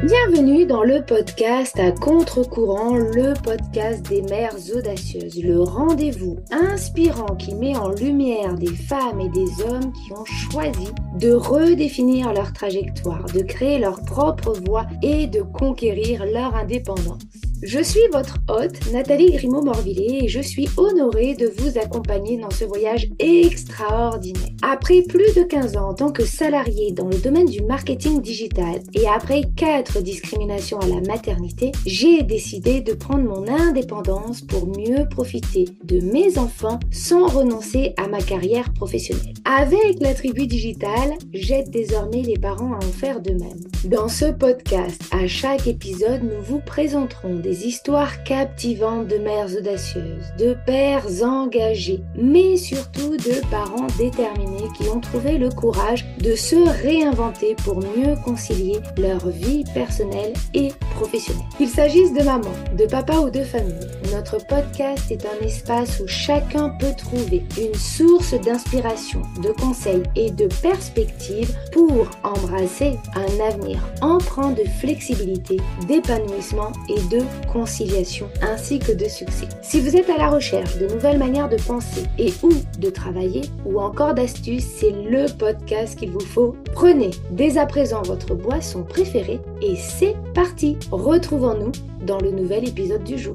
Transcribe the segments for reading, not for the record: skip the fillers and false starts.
Bienvenue dans le podcast à contre-courant, le podcast des mères audacieuses, le rendez-vous inspirant qui met en lumière des femmes et des hommes qui ont choisi de redéfinir leur trajectoire, de créer leur propre voie et de conquérir leur indépendance. Je suis votre hôte, Nathalie Grimaud-Morvillet, et je suis honorée de vous accompagner dans ce voyage extraordinaire. Après plus de 15 ans en tant que salariée dans le domaine du marketing digital et après 4 discriminations à la maternité, j'ai décidé de prendre mon indépendance pour mieux profiter de mes enfants sans renoncer à ma carrière professionnelle. Avec la tribu digitale, j'aide désormais les parents à en faire de même. Dans ce podcast, à chaque épisode, nous vous présenterons des histoires captivantes de mères audacieuses, de pères engagés, mais surtout de parents déterminés qui ont trouvé le courage de se réinventer pour mieux concilier leur vie personnelle et professionnelle. Qu'il s'agisse de maman, de papa ou de famille, notre podcast est un espace où chacun peut trouver une source d'inspiration, de conseils et de perspectives pour embrasser un avenir empreint de flexibilité, d'épanouissement et de conciliation, ainsi que de succès. Si vous êtes à la recherche de nouvelles manières de penser et ou de travailler, ou encore d'astuces, c'est le podcast qu'il vous faut. Prenez dès à présent votre boisson préférée et c'est parti! Retrouvons-nous dans le nouvel épisode du jour.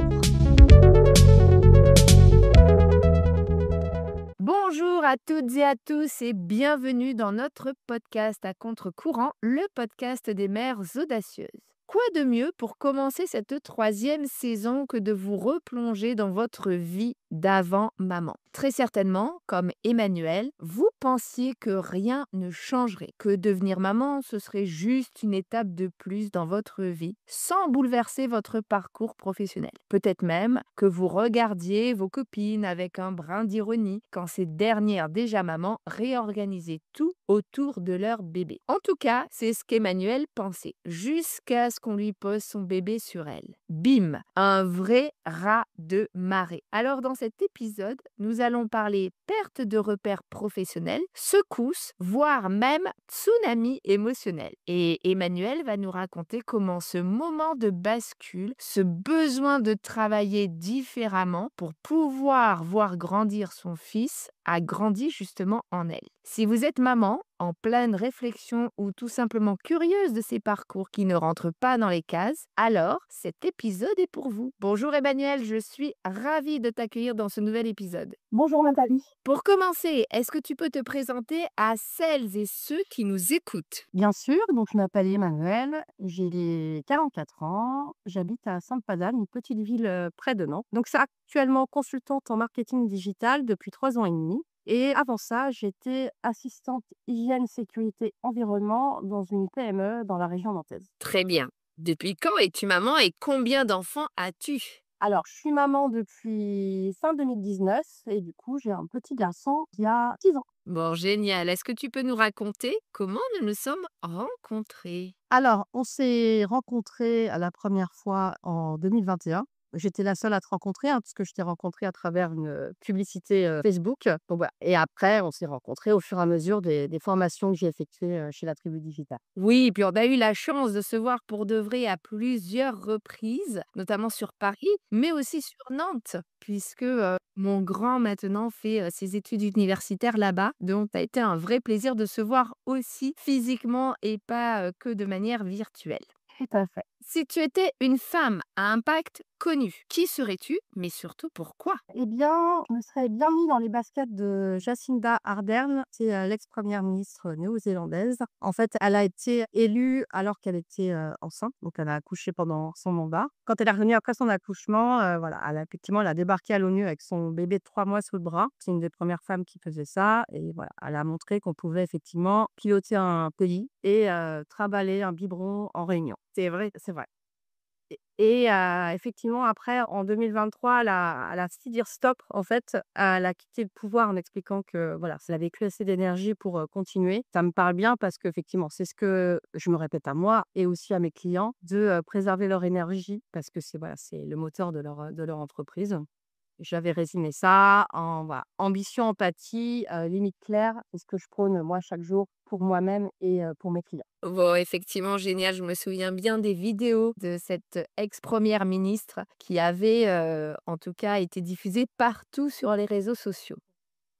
Bonjour à toutes et à tous et bienvenue dans notre podcast à contre-courant, le podcast des mères audacieuses. Quoi de mieux pour commencer cette 3e saison que de vous replonger dans votre vie d'avant maman? Très certainement, comme Emmanuel, vous pensiez que rien ne changerait, que devenir maman, ce serait juste une étape de plus dans votre vie, sans bouleverser votre parcours professionnel. Peut-être même que vous regardiez vos copines avec un brin d'ironie quand ces dernières, déjà mamans, réorganisaient tout autour de leur bébé. En tout cas, c'est ce qu'Emmanuel pensait, jusqu'à ce qu'on lui pose son bébé sur elle. Bim, un vrai raz de marée. Alors dans cet épisode, nous allons parler perte de repères professionnels, secousses, voire même tsunami émotionnel. Et Emmanuel va nous raconter comment ce moment de bascule, ce besoin de travailler différemment pour pouvoir voir grandir son fils, a grandi justement en elle. Si vous êtes maman, en pleine réflexion ou tout simplement curieuse de ces parcours qui ne rentrent pas dans les cases, alors cet épisode est pour vous. Bonjour Emmanuel, je suis ravie de t'accueillir dans ce nouvel épisode. Bonjour Nathalie. Pour commencer, est-ce que tu peux te présenter à celles et ceux qui nous écoutent? Bien sûr, donc je m'appelle Emmanuel, j'ai 44 ans, j'habite à Sainte-Padane, une petite ville près de Nantes. Donc c'est actuellement consultante en marketing digital depuis 3 ans et demi. Et avant ça, j'étais assistante hygiène, sécurité, environnement dans une PME dans la région nantaise. Très bien. Depuis quand es-tu maman et combien d'enfants as-tu? Alors, je suis maman depuis fin 2019 et du coup, j'ai un petit garçon qui a 6 ans. Bon, génial. Est-ce que tu peux nous raconter comment nous nous sommes rencontrés? Alors, on s'est rencontrés la première fois en 2021. J'étais la seule à te rencontrer, parce que je t'ai rencontré à travers une publicité Facebook. Donc voilà. Et après, on s'est rencontrés au fur et à mesure des formations que j'ai effectuées chez la Tribu Digitale. Oui, puis on a eu la chance de se voir pour de vrai à plusieurs reprises, notamment sur Paris, mais aussi sur Nantes, puisque mon grand maintenant fait ses études universitaires là-bas. Donc, ça a été un vrai plaisir de se voir aussi physiquement et pas que de manière virtuelle. Tout à fait. Si tu étais une femme à impact connu, qui serais-tu, mais surtout pourquoi? Eh bien, je me serais bien mis dans les baskets de Jacinda Ardern, c'est l'ex-première ministre néo-zélandaise. En fait, elle a été élue alors qu'elle était enceinte, donc elle a accouché pendant son mandat. Quand elle est revenue après son accouchement, voilà, elle a débarqué à l'ONU avec son bébé de 3 mois sous le bras. C'est une des premières femmes qui faisait ça. Et voilà, elle a montré qu'on pouvait effectivement piloter un pays et trimballer un biberon en réunion. C'est vrai. C'est vrai. Et effectivement, après, en 2023, elle a su dire stop, en fait. Elle a quitté le pouvoir en expliquant que, voilà, elle avait plus assez d'énergie pour continuer. Ça me parle bien parce qu'effectivement, c'est ce que je me répète à moi et aussi à mes clients, de préserver leur énergie parce que c'est voilà, c'est le moteur de leur entreprise. J'avais résumé ça en voilà, ambition, empathie, limite claire, c'est ce que je prône moi chaque jour pour moi-même et pour mes clients. Bon, effectivement, génial. Je me souviens bien des vidéos de cette ex-première ministre qui avait, en tout cas, été diffusées partout sur les réseaux sociaux.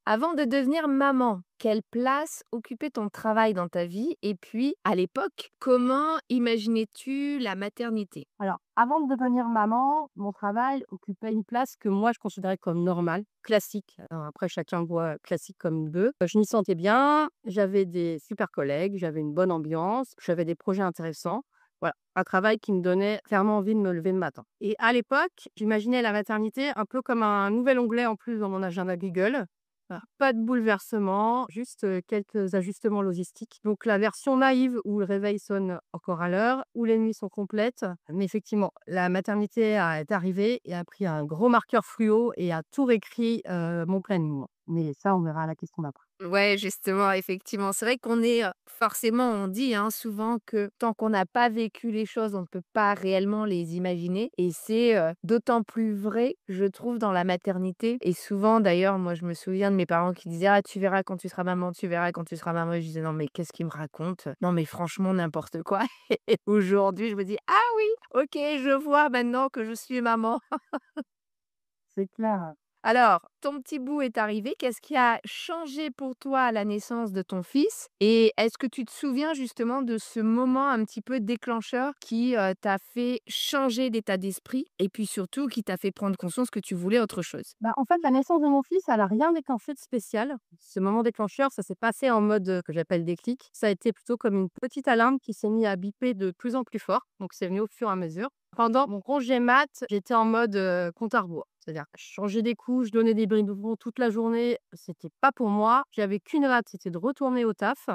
Avant de devenir maman, quelle place occupait ton travail dans ta vie? Et puis, à l'époque, comment imaginais-tu la maternité? Alors, avant de devenir maman, mon travail occupait une place que moi je considérais comme normale, classique. Alors après, chacun voit classique comme il veut. Je m'y sentais bien, j'avais des super collègues, j'avais une bonne ambiance, j'avais des projets intéressants. Voilà, un travail qui me donnait clairement envie de me lever le matin. Et à l'époque, j'imaginais la maternité un peu comme un nouvel onglet en plus dans mon agenda Google. Voilà, pas de bouleversement, juste, quelques ajustements logistiques. Donc la version naïve où le réveil sonne encore à l'heure, où les nuits sont complètes. Mais effectivement, la maternité est arrivée et a pris un gros marqueur fluo et a tout réécrit, mon planning. Mais ça, on verra à la question d'après. Ouais, justement, effectivement. C'est vrai qu'on est, forcément, on dit, hein, souvent que tant qu'on n'a pas vécu les choses, on ne peut pas réellement les imaginer et c'est, d'autant plus vrai, je trouve, dans la maternité et souvent d'ailleurs, moi, je me souviens de mes parents qui disaient: «Ah, tu verras quand tu seras maman, tu verras quand tu seras maman» et je disais: «Non, mais qu'est-ce qu'ils me racontent? Non, mais franchement, n'importe quoi» et aujourd'hui, je me dis: «Ah oui, OK, je vois maintenant que je suis maman». C'est clair. Alors, ton petit bout est arrivé. Qu'est-ce qui a changé pour toi à la naissance de ton fils? Et est-ce que tu te souviens justement de ce moment un petit peu déclencheur qui t'a fait changer d'état d'esprit et puis surtout qui t'a fait prendre conscience que tu voulais autre chose? Bah, en fait, la naissance de mon fils, elle a rien déclenché de spécial. Ce moment déclencheur, ça s'est passé en mode, que j'appelle déclic. Ça a été plutôt comme une petite alarme qui s'est mise à biper de plus en plus fort, donc c'est venu au fur et à mesure. Pendant mon congé mat, j'étais en mode, compte à rebours. C'est-à-dire, je changeais des couches, je donnais des biberons toute la journée, c'était pas pour moi. J'avais qu'une hâte, c'était de retourner au taf.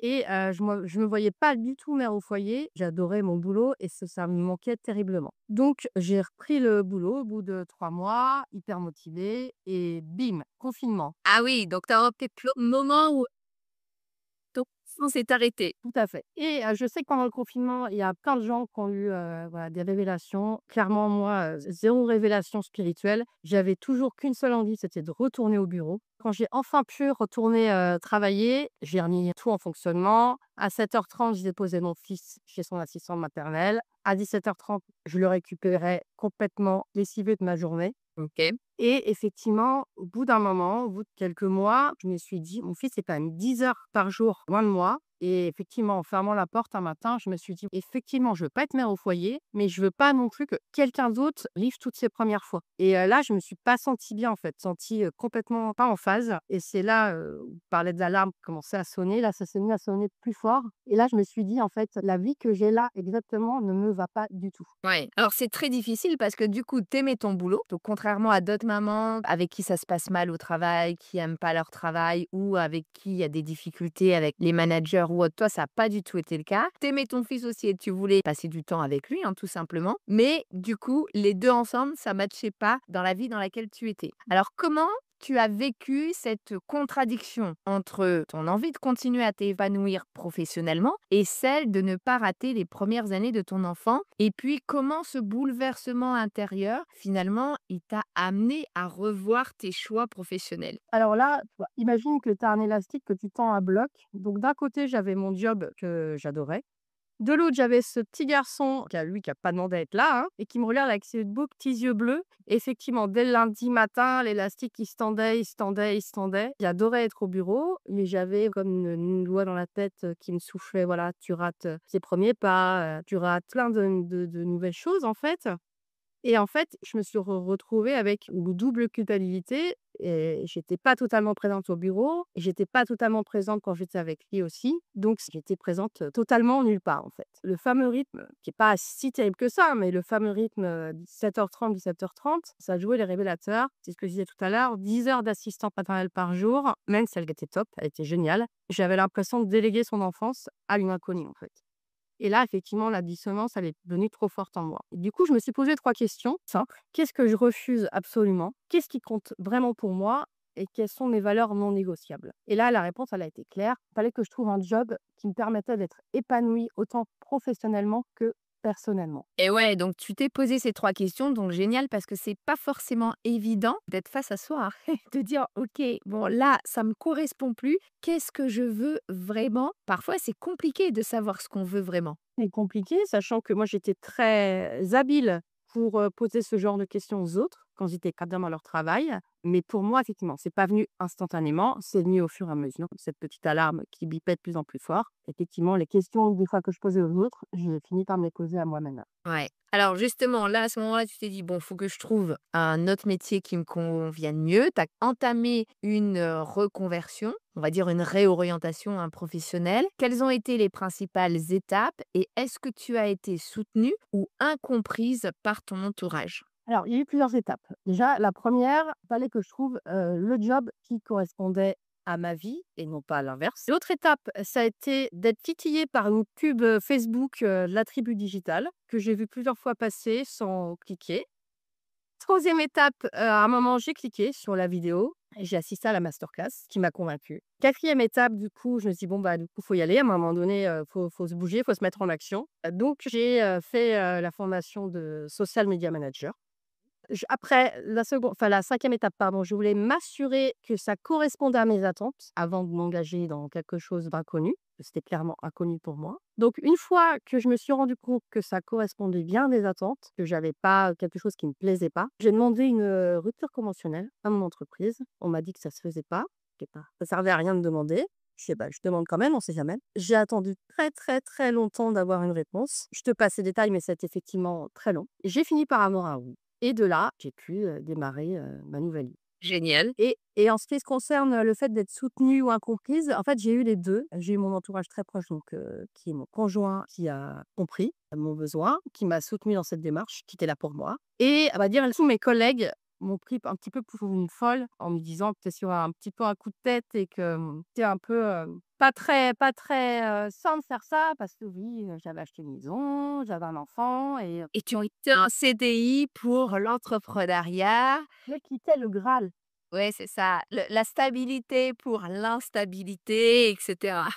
Et je me voyais pas du tout mère au foyer. J'adorais mon boulot et ça me manquait terriblement. Donc j'ai repris le boulot au bout de 3 mois, hyper motivée et bim, confinement. Ah oui, donc tu as repris le moment où ton sang s'est arrêté. Tout à fait. Et je sais que pendant le confinement, il y a plein de gens qui ont eu, voilà, des révélations. Clairement, moi, 0 révélation spirituelle. J'avais toujours qu'une seule envie, c'était de retourner au bureau. Quand j'ai enfin pu retourner, travailler, j'ai remis tout en fonctionnement. À 7h30, j'ai déposé mon fils chez son assistante maternelle. À 17h30, je le récupérais complètement lessivé de ma journée. OK. Et effectivement, au bout d'un moment, au bout de quelques mois, je me suis dit: «Mon fils est quand même 10 heures par jour loin de moi». Et effectivement, en fermant la porte un matin, je me suis dit: «Effectivement, je veux pas être mère au foyer, mais je veux pas non plus que quelqu'un d'autre vive toutes ses premières fois». Et là, je me suis pas sentie bien, en fait, sentie, complètement pas en phase. Et c'est là, où on parlait d'alarme qui commençait à sonner. Là, ça s'est mis à sonner plus fort. Et là, je me suis dit: «En fait, la vie que j'ai là, exactement, ne me va pas du tout». Ouais. Alors c'est très difficile parce que du coup, tu ton boulot. Donc contrairement à d'autres mamans avec qui ça se passe mal au travail, qui aiment pas leur travail ou avec qui il y a des difficultés avec les managers ou autre, toi, ça a pas du tout été le cas. Tu ton fils aussi et tu voulais passer du temps avec lui, hein, tout simplement. Mais du coup, les 2 ensemble, ça matchait pas dans la vie dans laquelle tu étais. Alors comment tu as vécu cette contradiction entre ton envie de continuer à t'épanouir professionnellement et celle de ne pas rater les premières années de ton enfant? Et puis, comment ce bouleversement intérieur, finalement, il t'a amené à revoir tes choix professionnels? Alors là, tu vois, imagine que tu as un élastique que tu tends à bloc. Donc d'un côté, j'avais mon job que j'adorais. De l'autre, j'avais ce petit garçon qui a pas demandé à être là, hein, et qui me regarde avec ses beaux petits yeux bleus. Effectivement, dès le lundi matin, l'élastique, il se tendait, il se tendait, il se tendait. J'adorais être au bureau, mais j'avais comme une loi dans la tête, qui me soufflait, voilà, tu rates, tes premiers pas, tu rates plein de nouvelles choses, en fait. Et en fait, je me suis retrouvée avec une double culpabilité et j'étais pas totalement présente au bureau et j'étais pas totalement présente quand j'étais avec lui aussi. Donc j'étais présente, totalement nulle part, en fait. Le fameux rythme, qui est pas si terrible que ça, mais le fameux rythme, 17h30, ça jouait les révélateurs. C'est ce que je disais tout à l'heure, 10 heures d'assistante maternelle par jour, même si elle était top, elle était géniale. J'avais l'impression de déléguer son enfance à une inconnue, en fait. Et là, effectivement, la dissonance, elle est devenue trop forte en moi. Et du coup, je me suis posé 3 questions simples. Qu'est-ce que je refuse absolument? Qu'est-ce qui compte vraiment pour moi? Et quelles sont mes valeurs non négociables? Et là, la réponse, elle a été claire. Il fallait que je trouve un job qui me permettait d'être épanouie autant professionnellement que personnellement. Et ouais, donc tu t'es posé ces 3 questions, donc génial parce que c'est pas forcément évident d'être face à soi, hein, de dire: «OK, bon là, ça me correspond plus. Qu'est-ce que je veux vraiment?» Parfois, c'est compliqué de savoir ce qu'on veut vraiment. C'est compliqué, sachant que moi, j'étais très habile pour, poser ce genre de questions aux autres, quand j'étais cadre dans leur travail. Mais pour moi, effectivement, c'est pas venu instantanément, c'est venu au fur et à mesure, cette petite alarme qui bipait de plus en plus fort. Effectivement, les questions, des fois, que je posais aux autres, j'ai fini par me les poser à moi-même. Ouais. Alors justement, là, à ce moment-là, tu t'es dit: «Bon, faut que je trouve un autre métier qui me convienne mieux». Tu as entamé une, reconversion, on va dire une réorientation, hein, professionnelle. Quelles ont été les principales étapes et est-ce que tu as été soutenue ou incomprise par ton entourage? Alors, il y a eu plusieurs étapes. Déjà, la première, il fallait que je trouve, le job qui correspondait à ma vie et non pas à l'inverse. L'autre étape, ça a été d'être titillée par une pub, Facebook, de la tribu digitale, que j'ai vu plusieurs fois passer sans cliquer. Troisième étape, à un moment, j'ai cliqué sur la vidéo et j'ai assisté à la masterclass qui m'a convaincue. Quatrième étape, du coup, je me suis dit: «Bon, bah, du coup, faut y aller. À un moment donné, faut se bouger, faut se mettre en action». Donc j'ai, fait, la formation de social media manager. Après la cinquième étape, pardon, je voulais m'assurer que ça correspondait à mes attentes avant de m'engager dans quelque chose d'inconnu. C'était clairement inconnu pour moi. Donc une fois que je me suis rendu compte que ça correspondait bien à mes attentes, que j'avais pas quelque chose qui me plaisait pas, j'ai demandé une, rupture conventionnelle à mon entreprise. On m'a dit que ça se faisait pas, que pas ça servait à rien de demander. Je sais pas, je demande quand même, on sait jamais. J'ai attendu très, très, très longtemps d'avoir une réponse. Je te passe les détails, mais c'est effectivement très long. J'ai fini par avoir un oui. Et de là, j'ai pu, démarrer, ma nouvelle vie. Génial. Et en ce qui se concerne, le fait d'être soutenue ou incomprise, en fait, j'ai eu les 2. J'ai eu mon entourage très proche, donc qui est mon conjoint, qui a compris mon besoin, qui m'a soutenue dans cette démarche, qui était là pour moi. Et à vrai dire, tous mes collègues m'ont pris un petit peu pour une folle en me disant que tu es sur un petit peu un coup de tête et que, tu es un peu, pas très sain de faire ça parce que oui, j'avais acheté une maison, j'avais un enfant et Et tu as été en CDI pour l'entrepreneuriat. je quittais le Graal. Ouais, c'est ça, la stabilité pour l'instabilité et cetera.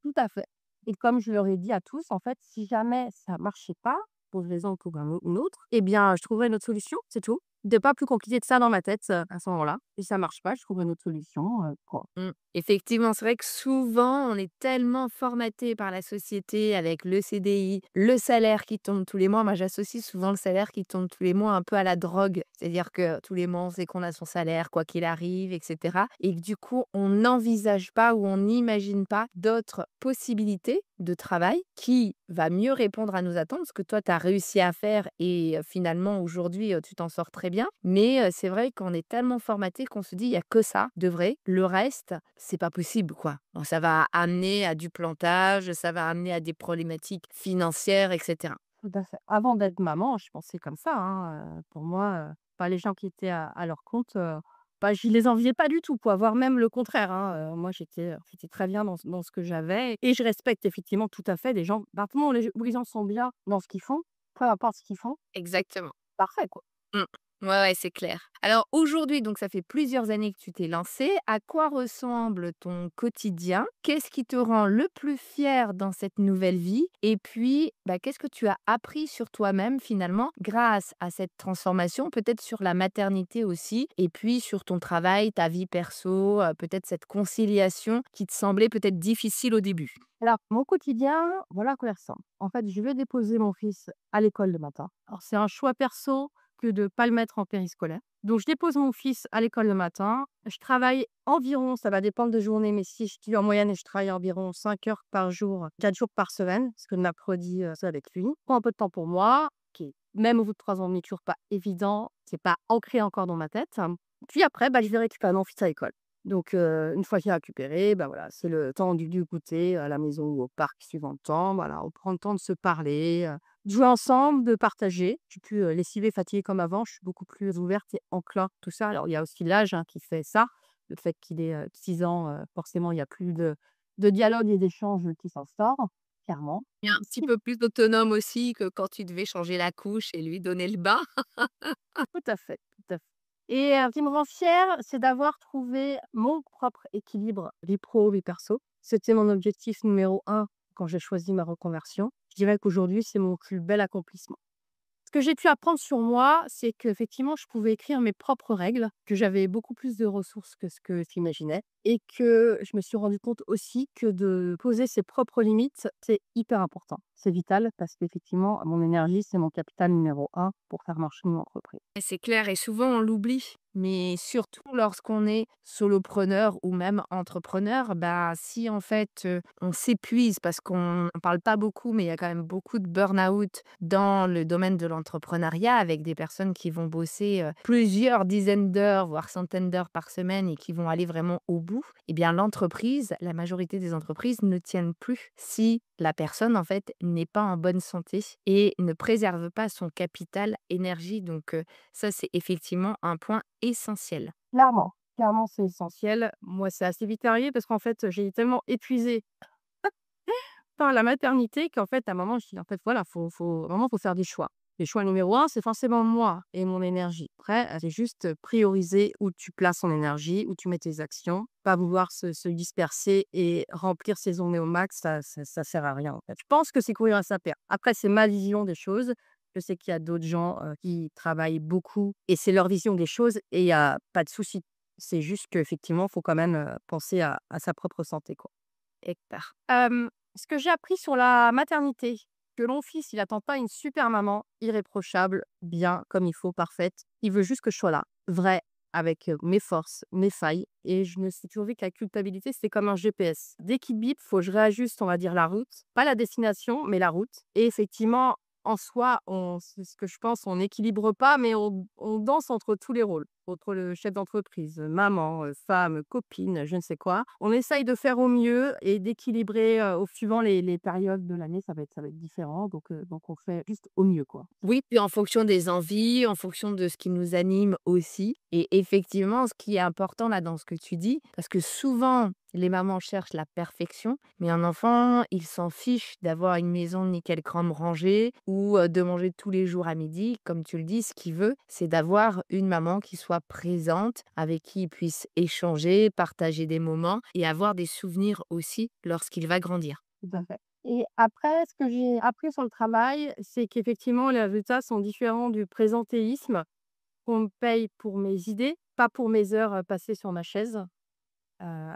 Tout à fait. Et comme je leur ai dit à tous, en fait, si jamais ça marchait pas, pour une raison ou pour une autre, eh bien, je trouverai une autre solution, c'est tout. De pas plus compliqué de ça dans ma tête, à ce moment-là. Si ça marche pas, je trouverai une autre solution, quoi. Mmh. Effectivement, c'est vrai que souvent, on est tellement formaté par la société avec le CDI, le salaire qui tombe tous les mois. Moi, j'associe souvent le salaire qui tombe tous les mois un peu à la drogue. C'est-à-dire que tous les mois, on sait qu'on a son salaire, quoi qu'il arrive, et cetera. Et que du coup, on n'envisage pas ou on n'imagine pas d'autres possibilités de travail qui va mieux répondre à nos attentes, ce que toi, tu as réussi à faire et finalement, aujourd'hui, tu t'en sors très bien. Mais c'est vrai qu'on est tellement formaté qu'on se dit: «Il y a que ça de vrai, le reste, c'est pas possible, quoi». Bon, ça va amener à du plantage, ça va amener à des problématiques financières et cetera. Tout à fait. Avant d'être maman, je pensais comme ça, hein, pour moi, bah, les gens qui étaient à leur compte, bah, je les enviais pas du tout, quoi, voire même le contraire, hein, moi j'étais très bien dans ce que j'avais et je respecte effectivement tout à fait des gens, bah, du moment où les gens sont bien dans ce qu'ils font, peu importe ce qu'ils font, Exactement. parfait, quoi. Mmh. Ouais, ouais, c'est clair. Alors aujourd'hui, donc ça fait plusieurs années que tu t'es lancée. À quoi ressemble ton quotidien? Qu'est-ce qui te rend le plus fier dans cette nouvelle vie? Et puis, bah, qu'est-ce que tu as appris sur toi-même finalement grâce à cette transformation? Peut-être sur la maternité aussi, et puis sur ton travail, ta vie perso, peut-être cette conciliation qui te semblait peut-être difficile au début. Alors mon quotidien, voilà à quoi il ressemble. En fait, je vais déposer mon fils à l'école le matin. Alors c'est un choix perso que de pas le mettre en périscolaire. Donc je dépose mon fils à l'école le matin. Je travaille environ, ça va dépendre de journée, mais si je dis en moyenne, je travaille environ 5 heures par jour, 4 jours par semaine, parce que le mercredi, c'est avec lui. Je prends un peu de temps pour moi, qui est même au bout de 3 ans de toujours pas évident, c'est pas ancré encore dans ma tête. Puis après, bah, je vais récupérer mon fils à l'école. Donc une fois qu'il est récupéré, bah, voilà, c'est le temps du goûter à la maison ou au parc suivant le temps. Voilà, on prend le temps de se parler, de jouer ensemble, de partager. Je suis plus, lessivée, fatiguée comme avant. Je suis beaucoup plus ouverte et enclin, tout ça. Alors il y a aussi l'âge, hein, qui fait ça. Le fait qu'il ait, 6 ans, forcément, il y a plus de dialogue et d'échange qui s'instaurent, clairement. Et un petit peu plus autonome aussi que quand tu devais changer la couche et lui donner le bain. Tout à fait, tout à fait. Et ce qui me rend fière, c'est d'avoir trouvé mon propre équilibre vie pro, vie perso. C'était mon objectif numéro un quand j'ai choisi ma reconversion. Je dirais qu'aujourd'hui, c'est mon plus bel accomplissement. Ce que j'ai pu apprendre sur moi, c'est qu'effectivement, je pouvais écrire mes propres règles, que j'avais beaucoup plus de ressources que ce que j'imaginais et que je me suis rendu compte aussi que de poser ses propres limites, c'est hyper important. C'est vital parce qu'effectivement, mon énergie, c'est mon capital numéro un pour faire marcher mon entreprise. Et c'est clair et souvent on l'oublie, mais surtout lorsqu'on est solopreneur ou même entrepreneur, bah, si en fait, on s'épuise parce qu'on en parle pas beaucoup, mais il y a quand même beaucoup de burn-out dans le domaine de l'entrepreneuriat avec des personnes qui vont bosser, plusieurs dizaines d'heures, voire centaines d'heures par semaine et qui vont aller vraiment au bout. Eh bien l'entreprise, la majorité des entreprises ne tiennent plus si la personne en fait n'est pas en bonne santé et ne préserve pas son capital énergie donc ça, c'est effectivement un point essentiel. Clairement, clairement, c'est essentiel. Moi, c'est assez vite arrivé parce qu'en fait, j'ai été tellement épuisée par la maternité qu'en fait, à un moment, je me suis dit: «En fait, voilà, faut faire des choix». Le choix numéro un, c'est forcément moi et mon énergie. Après, c'est juste prioriser où tu places ton énergie, où tu mets tes actions, pas vouloir se disperser et remplir ses journées au max, ça sert à rien, en fait. Je pense que c'est courir à sa perte. Après, c'est ma vision des choses. Je sais qu'il y a d'autres gens, qui travaillent beaucoup et c'est leur vision des choses et il y a pas de souci. C'est juste qu'effectivement, il faut quand même, penser à sa propre santé, quoi. Hectare. Ce que j'ai appris sur la maternité, que mon fils, il attend pas une super maman, irréprochable, bien, comme il faut, parfaite. Il veut juste que je sois là, vraie, avec mes forces, mes failles. Et je me suis toujours dit que la culpabilité, c'était comme un GPS. Dès qu'il bip, faut que je réajuste, on va dire, la route. Pas la destination, mais la route. Et effectivement, en soi, c'est ce que je pense, on n'équilibre pas, mais on danse entre tous les rôles. Entre le chef d'entreprise, maman, femme, copine, je ne sais quoi. On essaye de faire au mieux et d'équilibrer, au suivant les périodes de l'année, ça va être différent, donc on fait juste au mieux, quoi. Oui, puis en fonction des envies, en fonction de ce qui nous anime aussi et effectivement, ce qui est important là dans ce que tu dis, parce que souvent les mamans cherchent la perfection, mais un enfant, il s'en fiche d'avoir une maison nickel chrome rangée ou, de manger tous les jours à midi. Comme tu le dis, ce qu'il veut, c'est d'avoir une maman qui soit présente, avec qui il puisse échanger, partager des moments et avoir des souvenirs aussi lorsqu'il va grandir. Tout à fait. Et après, ce que j'ai appris sur le travail, c'est qu'effectivement, les résultats sont différents du présentéisme. On me paye pour mes idées, pas pour mes heures, passées sur ma chaise. Heu,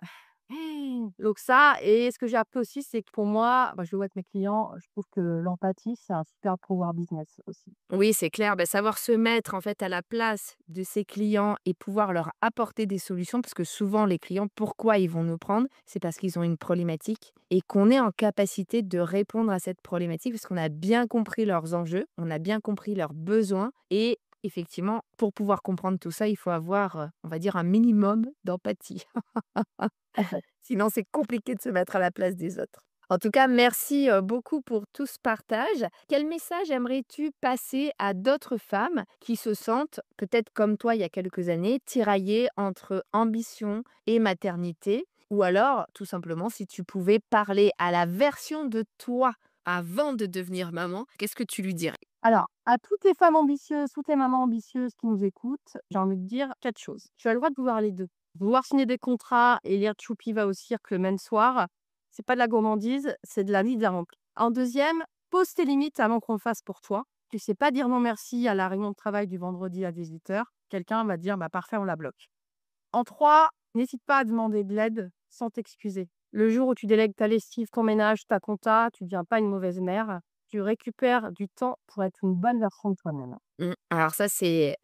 donc ça et ce que j'ai appris aussi, c'est que pour moi, bah, je le vois avec mes clients, je trouve que l'empathie, c'est un super pouvoir business aussi. Oui, c'est clair. Bah, savoir se mettre en fait à la place de ses clients et pouvoir leur apporter des solutions, parce que souvent les clients, pourquoi ils vont nous prendre? C'est parce qu'ils ont une problématique et qu'on est en capacité de répondre à cette problématique parce qu'on a bien compris leurs enjeux, on a bien compris leurs besoins et effectivement, pour pouvoir comprendre tout ça, il faut avoir, on va dire, un minimum d'empathie. Sinon, c'est compliqué de se mettre à la place des autres. En tout cas, merci, beaucoup pour tout ce partage. Quel message aimerais-tu passer à d'autres femmes qui se sentent, peut-être comme toi il y a quelques années, tiraillées entre ambition et maternité? Ou alors, tout simplement, si tu pouvais parler à la version de toi avant de devenir maman, qu'est-ce que tu lui dirais? Alors, à toutes les femmes ambitieuses, toutes les mamans ambitieuses qui nous écoutent, j'ai envie de dire 4 choses. Tu as le droit de vouloir les 2. Vouloir signer des contrats et lire Tchoupi va au cirque le même soir, c'est pas de la gourmandise, c'est de la vie bien remplie. En deuxième, pose tes limites avant qu'on le fasse pour toi. Tu sais pas dire non merci à la réunion de travail du vendredi à 18 h. Quelqu'un va te dire: «Bah, parfait, on la bloque». En 3, n'hésite pas à demander de l'aide sans t'excuser. Le jour où tu délègues ta lessive, ton ménage, ta compta, tu ne deviens pas une mauvaise mère. Tu récupères du temps pour être une bonne version de toi-même. Alors ça c'est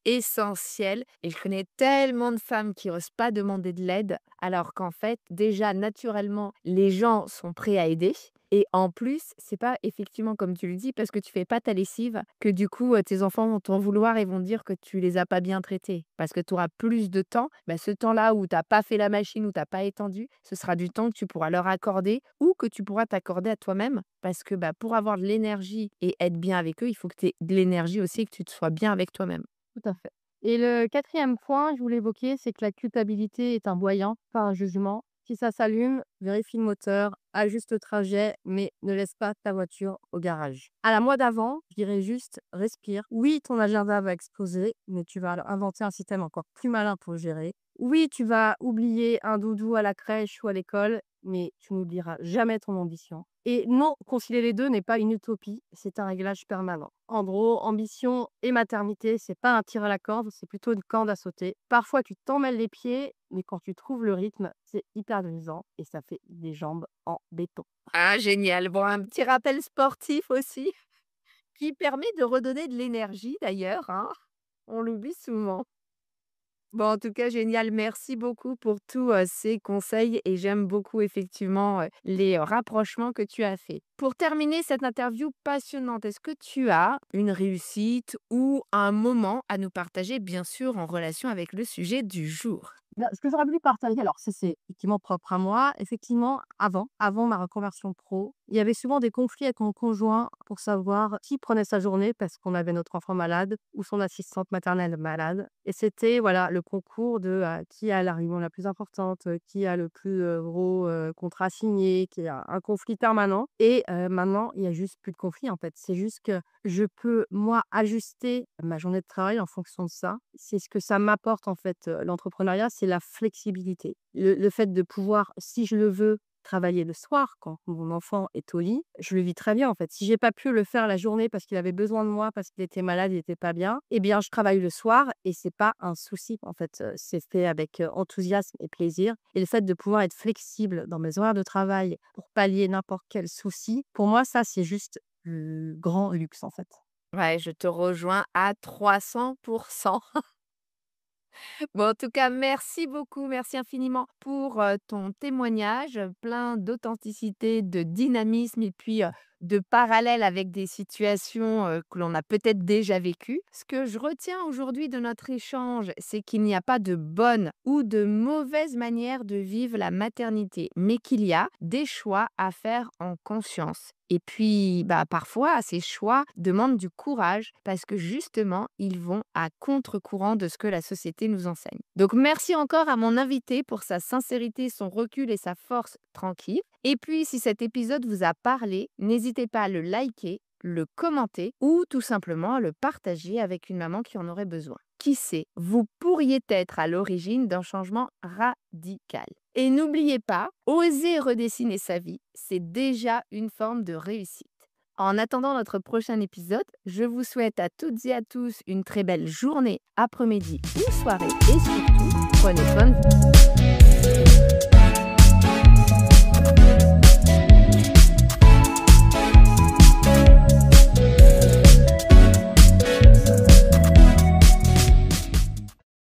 essentiel et je connais tellement de femmes qui osent pas demander de l'aide, alors qu'en fait, déjà naturellement, les gens sont prêts à aider et en plus, c'est pas effectivement comme tu le dis, parce que tu fais pas ta lessive que du coup, tes enfants vont t'en vouloir et vont dire que tu les as pas bien traités. Parce que tu auras plus de temps, bah, ce temps-là où tu as pas fait la machine, où tu as pas étendu, ce sera du temps que tu pourras leur accorder ou que tu pourras t'accorder à toi-même. Parce que, bah, pour avoir de l'énergie et être bien avec eux, il faut que tu aies de l'énergie aussi et que tu te sois bien avec toi-même. Tout à fait. Et le quatrième point, je voulais évoquer, c'est que la culpabilité est un voyant, pas un jugement. Si ça s'allume, vérifie le moteur, ajuste le trajet, mais ne laisse pas ta voiture au garage. À la moi d'avant, je dirais juste respire. Oui, ton agenda va exploser, mais tu vas alors inventer un système encore plus malin pour le gérer. Oui, tu vas oublier un doudou à la crèche ou à l'école, mais tu n'oublieras jamais ton ambition. Et non, concilier les 2 n'est pas une utopie, c'est un réglage permanent. En gros, ambition et maternité, c'est pas un tir à la corde, c'est plutôt une corde à sauter. Parfois, tu t'emmêles les pieds, mais quand tu trouves le rythme, c'est hyper amusant et ça fait des jambes en béton. Ah, génial. Bon, un petit rappel sportif aussi, qui permet de redonner de l'énergie d'ailleurs, hein. On l'oublie souvent. Bon, en tout cas, génial. Merci beaucoup pour tous ces conseils et j'aime beaucoup effectivement les rapprochements que tu as faits. Pour terminer cette interview passionnante, est-ce que tu as une réussite ou un moment à nous partager, bien sûr, en relation avec le sujet du jour? Bah, ce que j'aurais voulu partager, alors ça, c'est effectivement propre à moi. Effectivement, avant ma reconversion pro, il y avait souvent des conflits avec mon conjoint pour savoir qui prenait sa journée parce qu'on avait notre enfant malade ou son assistante maternelle malade. Et c'était voilà le concours de qui a la réunion la plus importante, qui a le plus gros contrat signé, qui a un conflit permanent. Et maintenant, il y a juste plus de conflit en fait. C'est juste que je peux, moi, ajuster ma journée de travail en fonction de ça. C'est ce que ça m'apporte, en fait, l'entrepreneuriat, c'est la flexibilité. Le fait de pouvoir, si je le veux, travailler le soir quand mon enfant est au lit, je le vis très bien, en fait. Si j'ai pas pu le faire la journée parce qu'il avait besoin de moi, parce qu'il était malade, il était pas bien, eh bien, je travaille le soir et c'est pas un souci, en fait. C'est fait avec, enthousiasme et plaisir et le fait de pouvoir être flexible dans mes horaires de travail pour pallier n'importe quel souci, pour moi, ça, c'est juste le grand luxe, en fait. Ouais, je te rejoins à 300%. Bon, en tout cas, merci beaucoup, merci infiniment pour ton témoignage, plein d'authenticité, de dynamisme et puis de parallèle avec des situations que l'on a peut-être déjà vécues. Ce que je retiens aujourd'hui de notre échange, c'est qu'il n'y a pas de bonne ou de mauvaise manière de vivre la maternité, mais qu'il y a des choix à faire en conscience. Et puis, bah, parfois, ces choix demandent du courage parce que justement, ils vont à contre-courant de ce que la société nous enseigne. Donc, merci encore à mon invité pour sa sincérité, son recul et sa force tranquille. Et puis, si cet épisode vous a parlé, n'hésitez pas à le liker, le commenter ou tout simplement à le partager avec une maman qui en aurait besoin. Qui sait, vous pourriez être à l'origine d'un changement radical. Et n'oubliez pas, oser redessiner sa vie, c'est déjà une forme de réussite. En attendant notre prochain épisode, je vous souhaite à toutes et à tous une très belle journée, après-midi ou soirée et surtout, prenez soin de vous.